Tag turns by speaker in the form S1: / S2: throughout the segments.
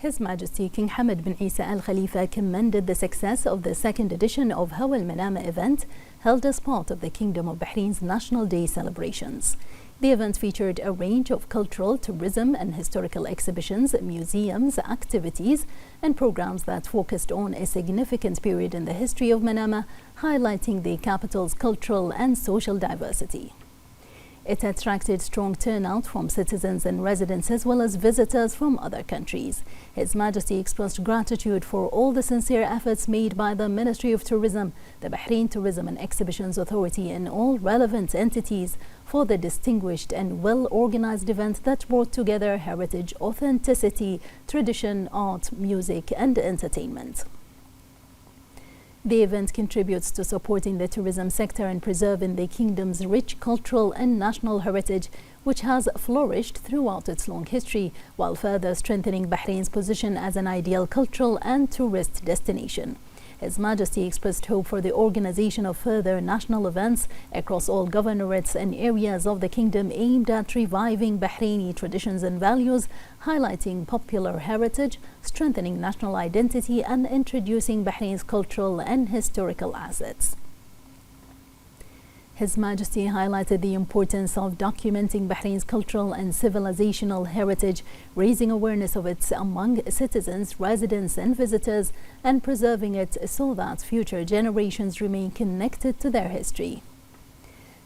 S1: His Majesty King Hamad bin Isa Al Khalifa commended the success of the second edition of Hawa Al Manama event held as part of the Kingdom of Bahrain's National Day celebrations. The event featured a range of cultural, tourism and historical exhibitions, museums, activities and programs that focused on a significant period in the history of Manama, highlighting the capital's cultural and social diversity. It attracted strong turnout from citizens and residents as well as visitors from other countries. His Majesty expressed gratitude for all the sincere efforts made by the Ministry of Tourism, the Bahrain Tourism and Exhibitions Authority and all relevant entities for the distinguished and well-organized event that brought together heritage, authenticity, tradition, art, music and entertainment. The event contributes to supporting the tourism sector and preserving the kingdom's rich cultural and national heritage, which has flourished throughout its long history, while further strengthening Bahrain's position as an ideal cultural and tourist destination. His Majesty expressed hope for the organization of further national events across all governorates and areas of the kingdom aimed at reviving Bahraini traditions and values, highlighting popular heritage, strengthening national identity and introducing Bahrain's cultural and historical assets. His Majesty highlighted the importance of documenting Bahrain's cultural and civilizational heritage, raising awareness of it among citizens, residents and visitors, and preserving it so that future generations remain connected to their history.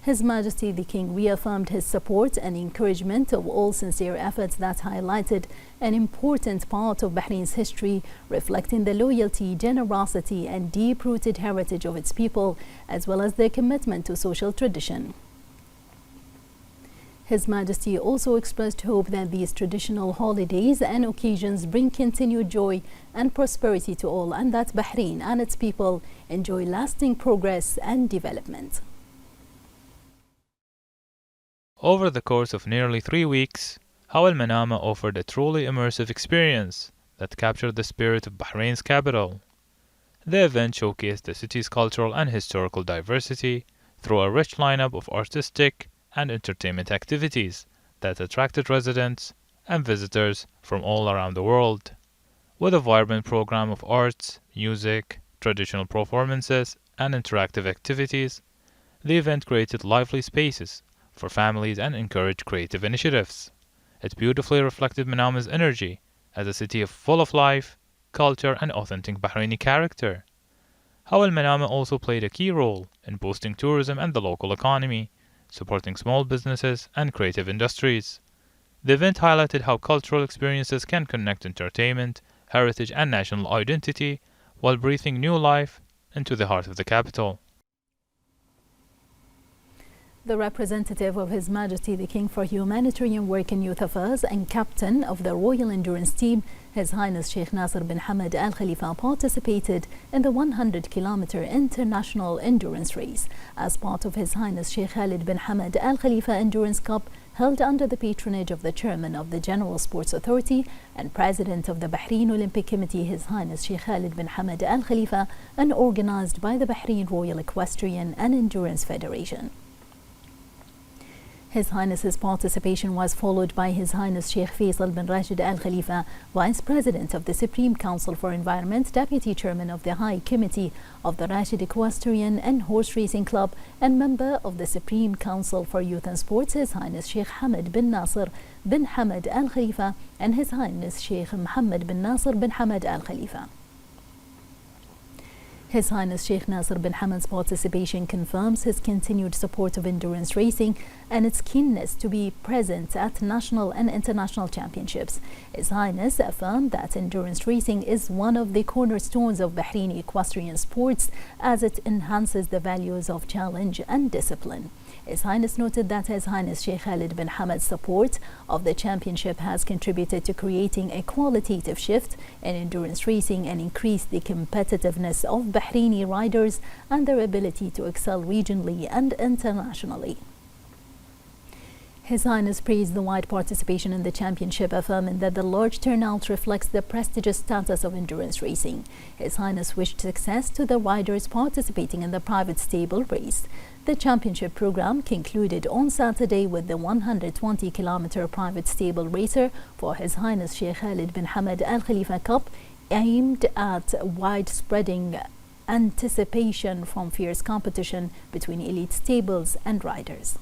S1: His Majesty the King reaffirmed his support and encouragement of all sincere efforts that highlighted an important part of Bahrain's history, reflecting the loyalty, generosity and deep-rooted heritage of its people, as well as their commitment to social tradition. His Majesty also expressed hope that these traditional holidays and occasions bring continued joy and prosperity to all, and that Bahrain and its people enjoy lasting progress and development.
S2: Over the course of nearly 3 weeks, Hawa Al Manama offered a truly immersive experience that captured the spirit of Bahrain's capital. The event showcased the city's cultural and historical diversity through a rich lineup of artistic and entertainment activities that attracted residents and visitors from all around the world. With a vibrant program of arts, music, traditional performances, and interactive activities, the event created lively spaces for families and encouraged creative initiatives. It beautifully reflected Manama's energy as a city full of life, culture, and authentic Bahraini character. Hawa Al Manama also played a key role in boosting tourism and the local economy, supporting small businesses and creative industries. The event highlighted how cultural experiences can connect entertainment, heritage, and national identity while breathing new life into the heart of the capital.
S1: The representative of His Majesty the King for Humanitarian Work and Youth Affairs and captain of the Royal Endurance Team, His Highness Sheikh Nasser bin Hamad Al Khalifa, participated in the 100-kilometer international endurance race as part of His Highness Sheikh Khalid bin Hamad Al Khalifa Endurance Cup, held under the patronage of the Chairman of the General Sports Authority and President of the Bahrain Olympic Committee, His Highness Sheikh Khalid bin Hamad Al Khalifa, and organized by the Bahrain Royal Equestrian and Endurance Federation. His Highness's participation was followed by His Highness Sheikh Faisal bin Rashid Al Khalifa, Vice President of the Supreme Council for Environment, Deputy Chairman of the High Committee of the Rashid Equestrian and Horse Racing Club, and member of the Supreme Council for Youth and Sports, His Highness Sheikh Hamad bin Nasser bin Hamad Al Khalifa, and His Highness Sheikh Mohammed bin Nasser bin Hamad Al Khalifa. His Highness Sheikh Nasser bin Hamad's participation confirms his continued support of endurance racing and its keenness to be present at national and international championships. His Highness affirmed that endurance racing is one of the cornerstones of Bahraini equestrian sports as it enhances the values of challenge and discipline. His Highness noted that His Highness Sheikh Khalid bin Hamad's support of the championship has contributed to creating a qualitative shift in endurance racing and increased the competitiveness of Bahraini riders and their ability to excel regionally and internationally. His Highness praised the wide participation in the championship, affirming that the large turnout reflects the prestigious status of endurance racing. His Highness wished success to the riders participating in the private stable race. The championship program concluded on Saturday with the 120-kilometer private stable racer for His Highness Sheikh Khalid bin Hamad Al Khalifa Cup, aimed at widespreading anticipation from fierce competition between elite stables and riders.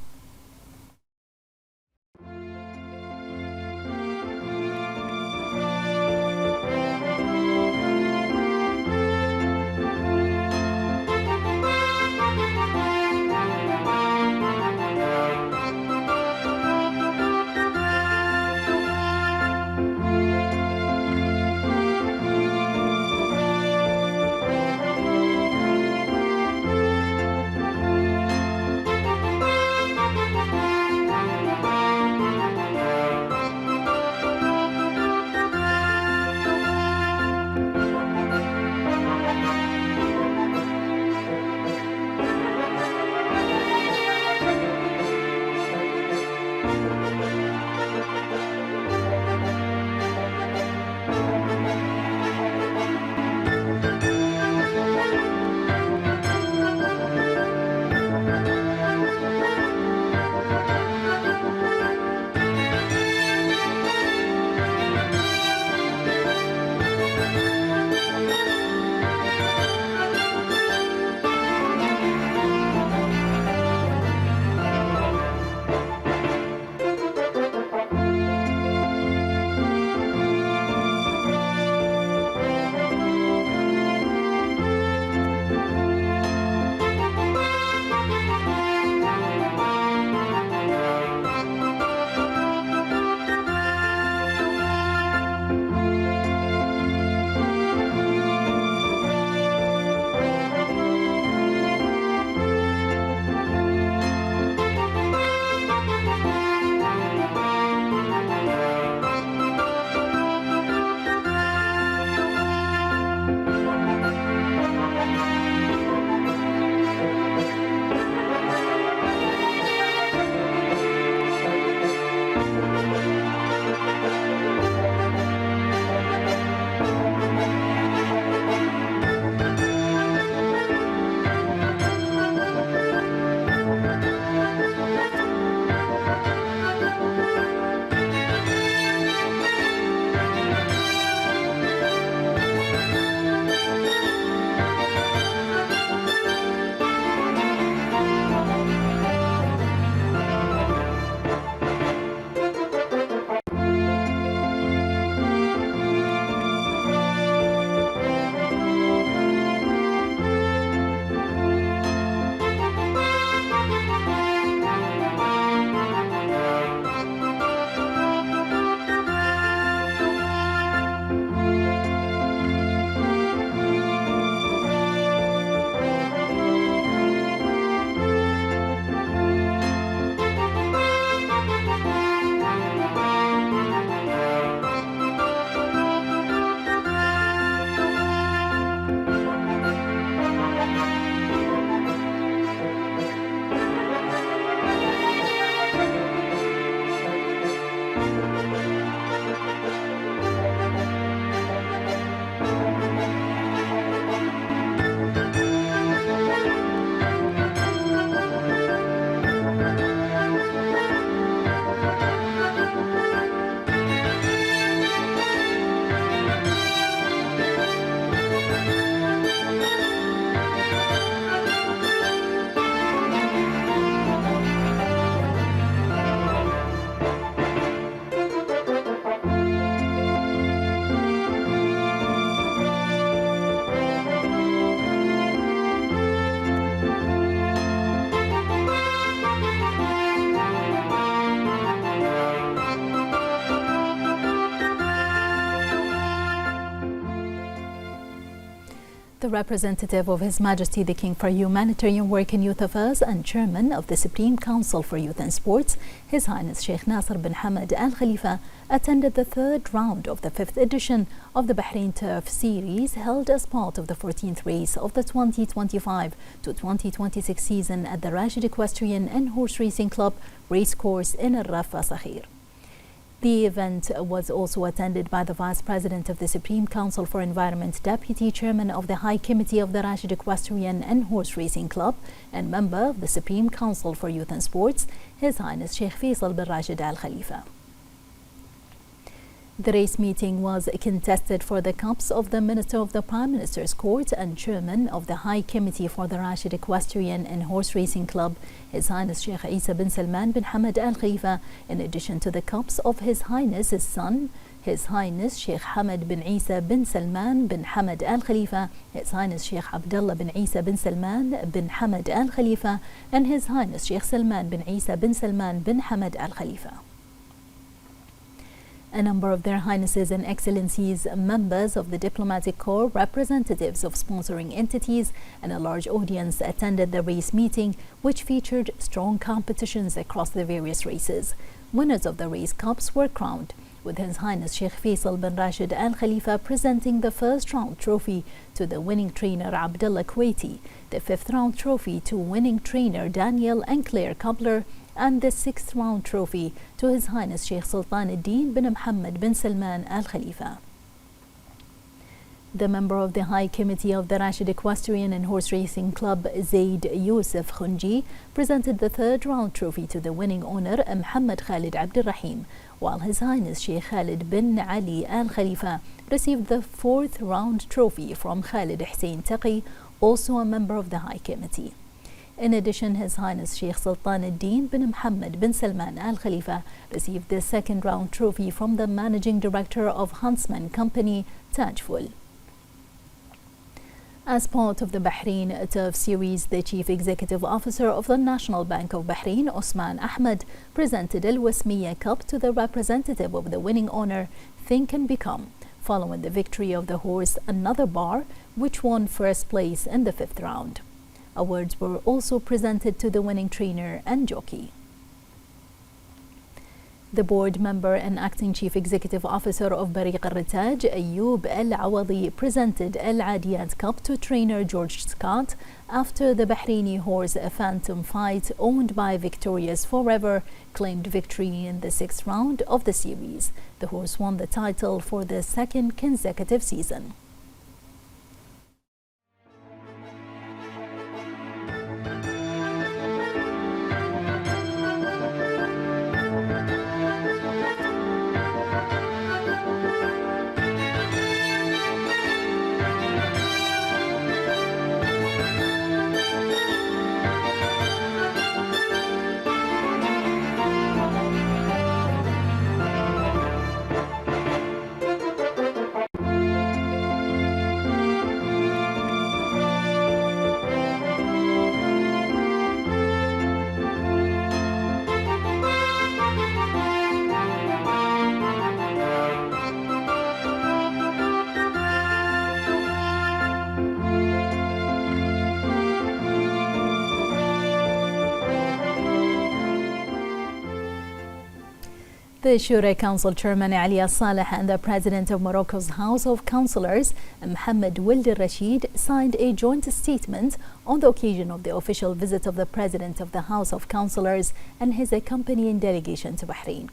S1: The representative of His Majesty the King for Humanitarian Work and Youth Affairs and Chairman of the Supreme Council for Youth and Sports, His Highness Sheikh Nasser bin Hamad Al Khalifa, attended the third round of the 5th edition of the Bahrain Turf Series held as part of the 14th race of the 2025 to 2026 season at the Rashid Equestrian and Horse Racing Club Racecourse in Al Rafa Sakhir. The event was also attended by the Vice President of the Supreme Council for Environment, Deputy Chairman of the High Committee of the Rashid Equestrian and Horse Racing Club, and member of the Supreme Council for Youth and Sports, His Highness Sheikh Faisal bin Rashid Al Khalifa. The race meeting was contested for the cups of the Minister of the Prime Minister's Court and Chairman of the High Committee for the Rashid Equestrian and Horse Racing Club, His Highness Sheikh Isa bin Salman bin Hamad Al Khalifa, in addition to the cups of His Highness his son, His Highness Sheikh Hamad bin Isa bin Salman bin Hamad Al Khalifa, His Highness Sheikh Abdullah bin Isa bin Salman bin Hamad Al Khalifa, and His Highness Sheikh Salman bin Isa bin Salman bin Hamad Al Khalifa. A number of Their Highnesses and Excellencies, members of the Diplomatic Corps, representatives of sponsoring entities, and a large audience attended the race meeting, which featured strong competitions across the various races. Winners of the race cups were crowned, with His Highness Sheikh Faisal bin Rashid Al Khalifa presenting the first round trophy to the winning trainer Abdullah Kuwaiti, the fifth round trophy to winning trainer Daniel and Claire Cobbler, and the sixth round trophy to His Highness Sheikh Sultan al-Din bin Muhammad bin Salman Al Khalifa. The member of the High Committee of the Rashid Equestrian and Horse Racing Club, Zaid Yusuf Khunji, presented the third round trophy to the winning owner Muhammad Khalid Abdul Rahim, while His Highness Sheikh Khalid bin Ali Al Khalifa received the fourth round trophy from Khalid Hussein Taqi, also a member of the High Committee. In addition, His Highness Sheikh Sultan al-Din bin Muhammad bin Salman Al Khalifa received the second round trophy from the Managing Director of Huntsman Company, Tajful. As part of the Bahrain Turf Series, the Chief Executive Officer of the National Bank of Bahrain, Osman Ahmed, presented Al Wasmiya Cup to the representative of the winning owner, Think and Become, following the victory of the horse Another Bar, which won first place in the fifth round. Awards were also presented to the winning trainer and jockey. The board member and acting chief executive officer of Bariq al-Ritaj, Ayoub al-Awadi, presented Al-Adiyat Cup to trainer George Scott after the Bahraini horse Phantom Fight, owned by Victorious Forever, claimed victory in the sixth round of the series. The horse won the title for the second consecutive season. The Shura Council Chairman Ali Al-Saleh and the President of Morocco's House of Councillors, Mohammed Wild Al-Rashid, signed a joint statement on the occasion of the official visit of the President of the House of Councillors and his accompanying delegation to Bahrain.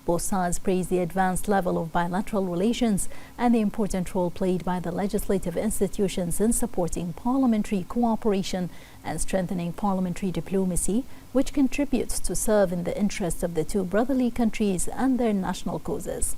S1: Both sides praised the advanced level of bilateral relations and the important role played by the legislative institutions in supporting parliamentary cooperation and strengthening parliamentary diplomacy, which contributes to serve in the interests of the two brotherly countries and their national causes.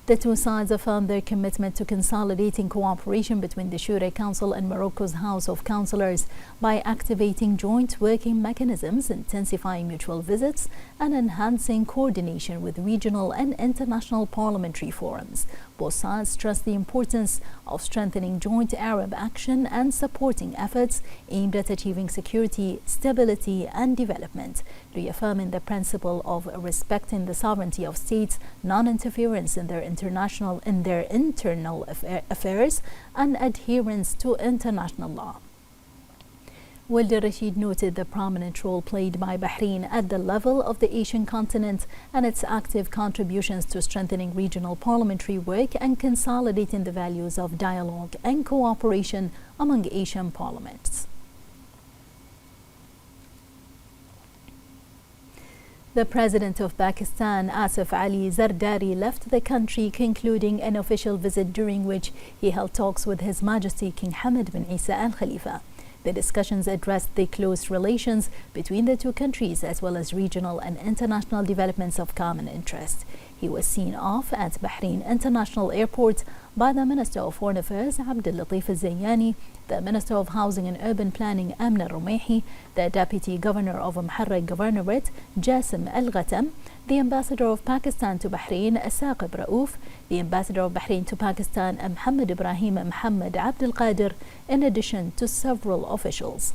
S1: The two sides affirmed their commitment to consolidating cooperation between the Shura Council and Morocco's House of Councillors by activating joint working mechanisms, intensifying mutual visits, and enhancing coordination with regional and international parliamentary forums. Both sides stressed the importance of strengthening joint Arab action and supporting efforts aimed at achieving security, stability, and development, reaffirming the principle of respecting the sovereignty of states, non-interference in their in their internal affairs and adherence to international law. Wald al-Rashid noted the prominent role played by Bahrain at the level of the Asian continent and its active contributions to strengthening regional parliamentary work and consolidating the values of dialogue and cooperation among Asian parliaments. The President of Pakistan, Asif Ali Zardari, left the country, concluding an official visit during which he held talks with His Majesty King Hamad bin Isa Al Khalifa. The discussions addressed the close relations between the two countries as well as regional and international developments of common interest. He was seen off at Bahrain International Airport by the Minister of Foreign Affairs Abdul Latif Al-Zayani, the Minister of Housing and Urban Planning Amna Rumaihi, the Deputy Governor of Muharraq Governorate Jasim Al-Ghatam, the Ambassador of Pakistan to Bahrain Saqib Raouf, the Ambassador of Bahrain to Pakistan Muhammad Ibrahim Muhammad Abdul Qadir, in addition to several officials.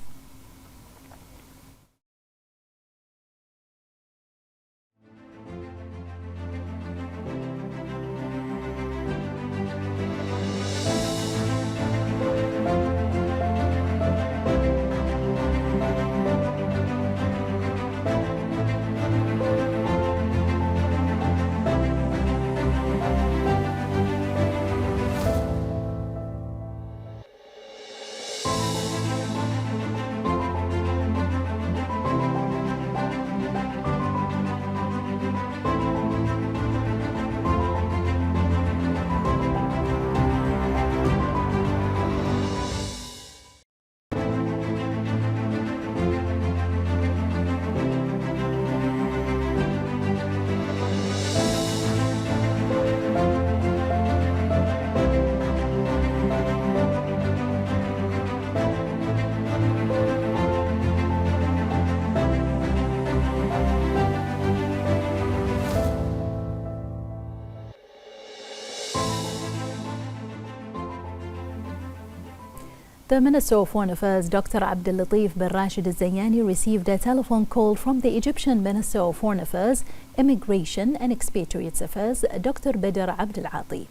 S1: The Minister of Foreign Affairs, Dr. Abdul Latif bin Rashid Al-Zayani, received a telephone call from the Egyptian Minister of Foreign Affairs, Immigration and Expatriates Affairs, Dr. Badr Abdel Ati.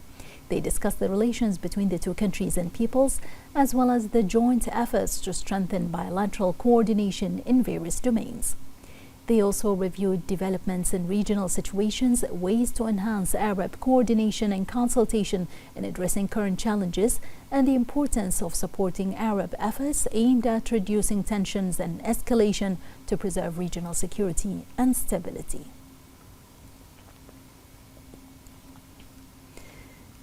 S1: They discussed the relations between the two countries and peoples, as well as the joint efforts to strengthen bilateral coordination in various domains. They also reviewed developments in regional situations, ways to enhance Arab coordination and consultation in addressing current challenges, and the importance of supporting Arab efforts aimed at reducing tensions and escalation to preserve regional security and stability.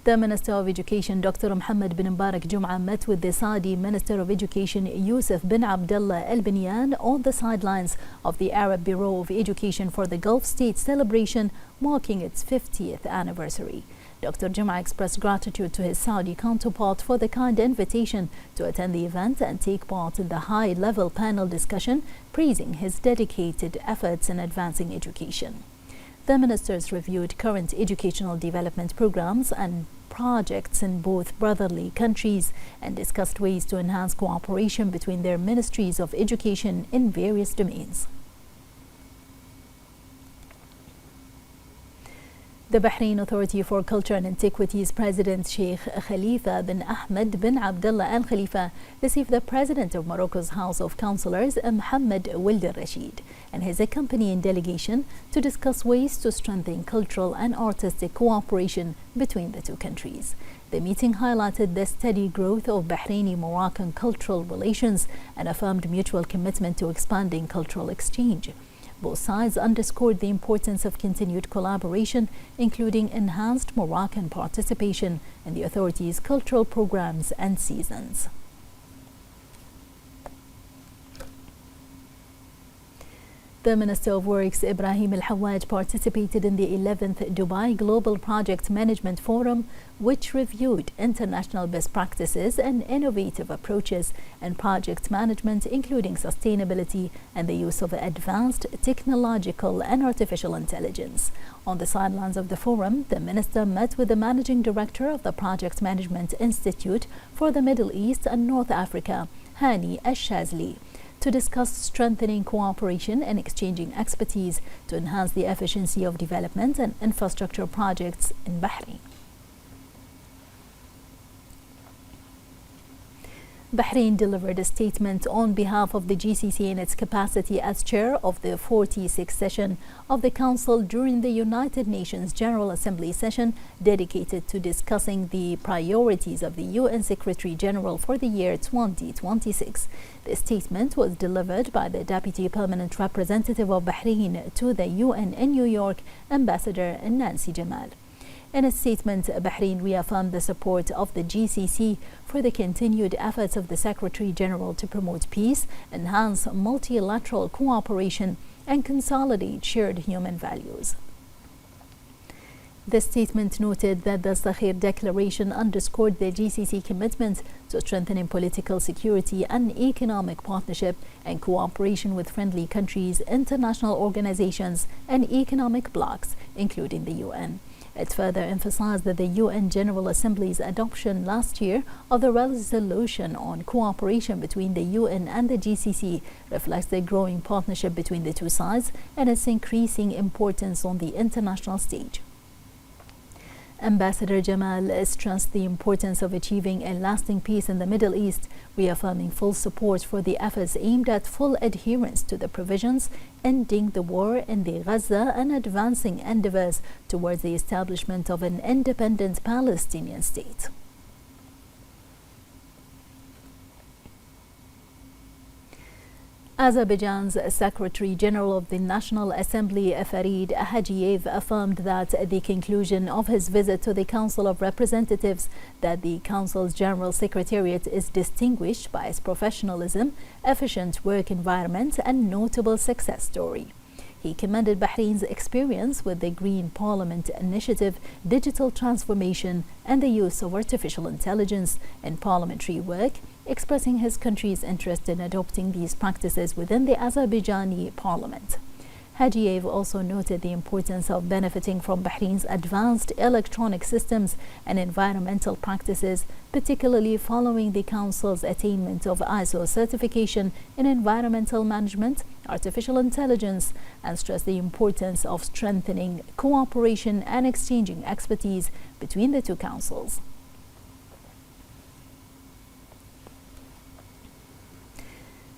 S1: The Minister of Education, Dr. Mohammed bin Mbarak Jum'a, met with the Saudi Minister of Education, Yusuf bin Abdullah Al Binyan, on the sidelines of the Arab Bureau of Education for the Gulf States celebration marking its 50th anniversary. Dr. Jum'a expressed gratitude to his Saudi counterpart for the kind invitation to attend the event and take part in the high-level panel discussion, praising his dedicated efforts in advancing education. The ministers reviewed current educational development programs and projects in both brotherly countries and discussed ways to enhance cooperation between their ministries of education in various domains. The Bahrain Authority for Culture and Antiquities President Sheikh Khalifa bin Ahmed bin Abdullah Al Khalifa received the President of Morocco's House of Councillors, Mohammed Wald al-Rashid, and his accompanying delegation to discuss ways to strengthen cultural and artistic cooperation between the two countries. The meeting highlighted the steady growth of Bahraini-Moroccan cultural relations and affirmed mutual commitment to expanding cultural exchange. Both sides underscored the importance of continued collaboration, including enhanced Moroccan participation in the authority's cultural programs and seasons. The Minister of Works, Ibrahim Al-Hawaj, participated in the 11th Dubai Global Project Management Forum, which reviewed international best practices and innovative approaches in project management, including sustainability and the use of advanced technological and artificial intelligence. On the sidelines of the forum, the minister met with the Managing Director of the Project Management Institute for the Middle East and North Africa, Hani Al-Shazli, to discuss strengthening cooperation and exchanging expertise to enhance the efficiency of development and infrastructure projects in Bahrain. Bahrain delivered a statement on behalf of the GCC in its capacity as chair of the 46th session of the Council during the United Nations General Assembly session dedicated to discussing the priorities of the UN Secretary General for the year 2026. The statement was delivered by the Deputy Permanent Representative of Bahrain to the UN in New York, Ambassador Nancy Jamal. In a statement, Bahrain reaffirmed the support of the GCC for the continued efforts of the Secretary General to promote peace, enhance multilateral cooperation, and consolidate shared human values. The statement noted that the Sakhir Declaration underscored the GCC commitment to strengthening political security and economic partnership and cooperation with friendly countries, international organizations, and economic blocs, including the UN. It further emphasized that the UN General Assembly's adoption last year of the resolution on cooperation between the UN and the GCC reflects the growing partnership between the two sides and its increasing importance on the international stage. Ambassador Jamal stressed the importance of achieving a lasting peace in the Middle East, reaffirming full support for the efforts aimed at full adherence to the provisions, ending the war in the Gaza, and advancing endeavors towards the establishment of an independent Palestinian state. Azerbaijan's Secretary General of the National Assembly, Farid Hajiev, affirmed that at the conclusion of his visit to the Council of Representatives that the Council's General Secretariat is distinguished by its professionalism, efficient work environment, and notable success story. He commended Bahrain's experience with the Green Parliament initiative, digital transformation, and the use of artificial intelligence in parliamentary work, expressing his country's interest in adopting these practices within the Azerbaijani parliament. Hajiev also noted the importance of benefiting from Bahrain's advanced electronic systems and environmental practices, particularly following the Council's attainment of ISO certification in environmental management, artificial intelligence, and stressed the importance of strengthening cooperation and exchanging expertise between the two councils.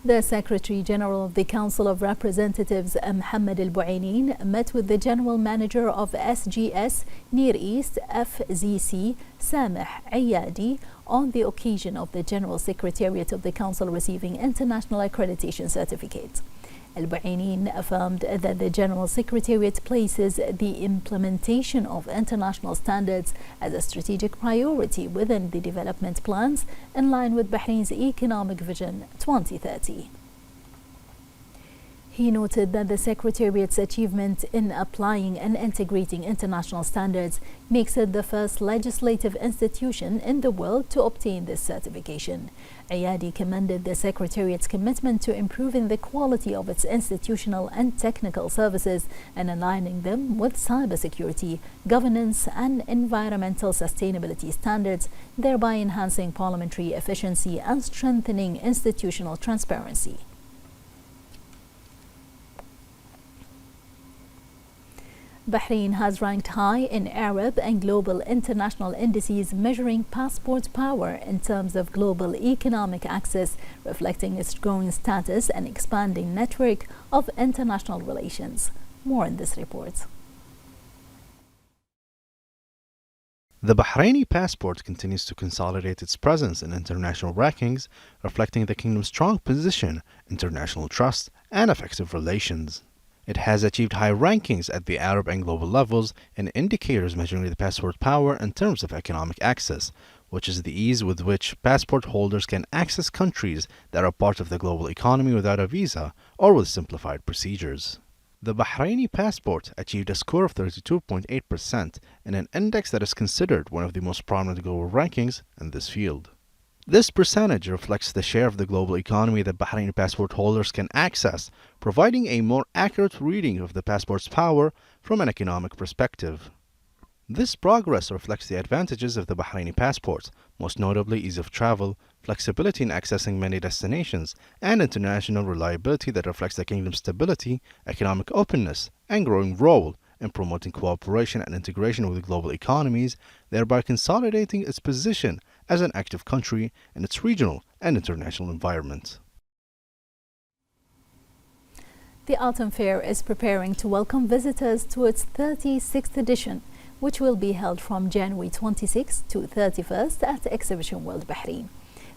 S1: The Secretary General of the Council of Representatives, Mohammed Al-Buainin, met with the General Manager of SGS Near East FZC, Sameh Ayadi, on the occasion of the General Secretariat of the Council receiving International Accreditation Certificate. Al-Buainin affirmed that the General Secretariat places the implementation of international standards as a strategic priority within the development plans in line with Bahrain's Economic Vision 2030. He noted that the Secretariat's achievement in applying and integrating international standards makes it the first legislative institution in the world to obtain this certification. Ayadi commended the Secretariat's commitment to improving the quality of its institutional and technical services and aligning them with cybersecurity, governance, and environmental sustainability standards, thereby enhancing parliamentary efficiency and strengthening institutional transparency. Bahrain has ranked high in Arab and global international indices measuring passport power in terms of global economic access, reflecting its growing status and expanding network of international relations. More in this report.
S3: The Bahraini passport continues to consolidate its presence in international rankings, reflecting the kingdom's strong position, international trust, and effective relations. It has achieved high rankings at the Arab and global levels in indicators measuring the passport power in terms of economic access, which is the ease with which passport holders can access countries that are part of the global economy without a visa or with simplified procedures. The Bahraini passport achieved a score of 32.8% in an index that is considered one of the most prominent global rankings in this field. This percentage reflects the share of the global economy that Bahraini passport holders can access, providing a more accurate reading of the passport's power from an economic perspective. This progress reflects the advantages of the Bahraini passport, most notably ease of travel, flexibility in accessing many destinations, and international reliability that reflects the kingdom's stability, economic openness, and growing role in promoting cooperation and integration with global economies, thereby consolidating its position as an active country in its regional and international environment.
S1: The Autumn Fair is preparing to welcome visitors to its 36th edition, which will be held from January 26th to 31st at Exhibition World Bahrain.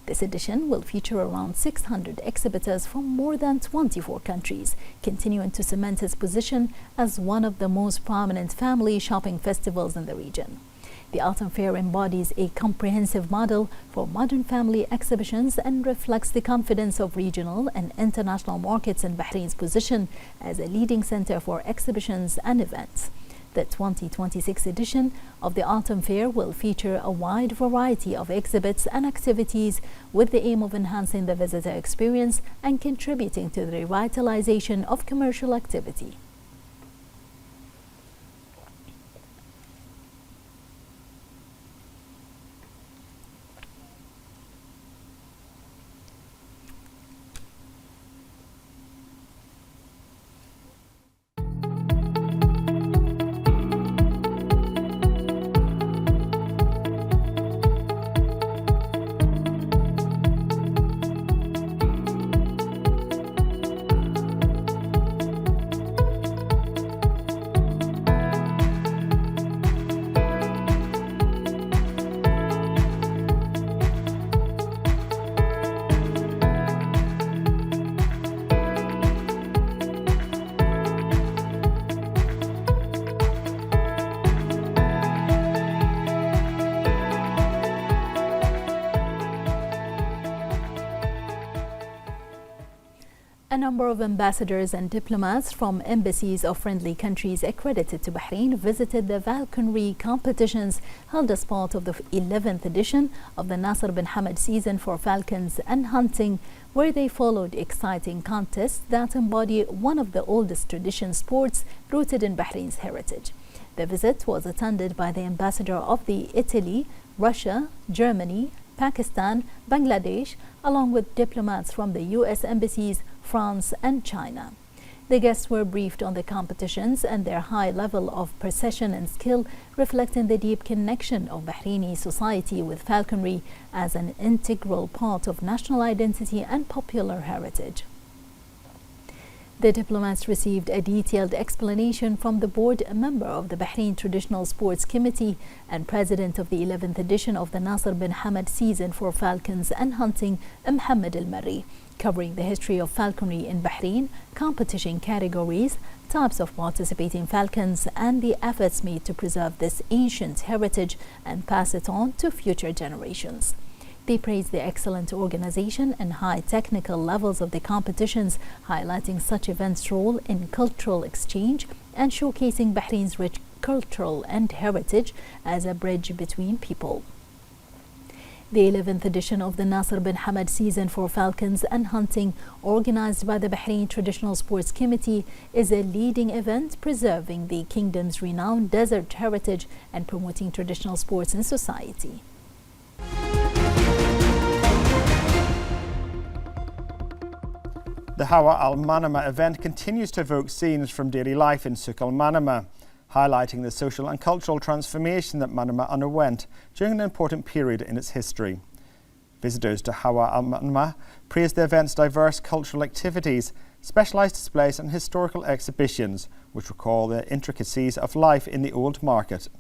S1: This edition will feature around 600 exhibitors from more than 24 countries, continuing to cement its position as one of the most prominent family shopping festivals in the region. The Autumn Fair embodies a comprehensive model for modern family exhibitions and reflects the confidence of regional and international markets in Bahrain's position as a leading center for exhibitions and events. The 2026 edition of the Autumn Fair will feature a wide variety of exhibits and activities with the aim of enhancing the visitor experience and contributing to the revitalization of commercial activity. A number of ambassadors and diplomats from embassies of friendly countries accredited to Bahrain visited the falconry competitions held as part of the 11th edition of the Nasser bin Hamad season for falcons and hunting, where they followed exciting contests that embody one of the oldest tradition sports rooted in Bahrain's heritage. The visit was attended by the ambassador of Italy, Russia, Germany, Pakistan, Bangladesh, along with diplomats from the U.S. embassies, France and China. The guests were briefed on the competitions and their high level of precision and skill, reflecting the deep connection of Bahraini society with falconry as an integral part of national identity and popular heritage. The diplomats received a detailed explanation from the board member of the Bahrain Traditional Sports Committee and president of the 11th edition of the Nasser bin Hamad season for falcons and hunting, Mohammed Al-Marri, covering the history of falconry in Bahrain, competition categories, types of participating falcons, and the efforts made to preserve this ancient heritage and pass it on to future generations. They praised the excellent organization and high technical levels of the competitions, highlighting such events' role in cultural exchange and showcasing Bahrain's rich cultural and heritage as a bridge between people. The 11th edition of the Nasser bin Hamad season for falcons and hunting, organized by the Bahrain Traditional Sports Committee, is a leading event preserving the kingdom's renowned desert heritage and promoting traditional sports in society.
S4: The Hawa al-Manama event continues to evoke scenes from daily life in Souq al-Manama, highlighting the social and cultural transformation that Manama underwent during an important period in its history. Visitors to Hawa al-Manama praised the event's diverse cultural activities, specialised displays and historical exhibitions, which recall the intricacies of life in the old market.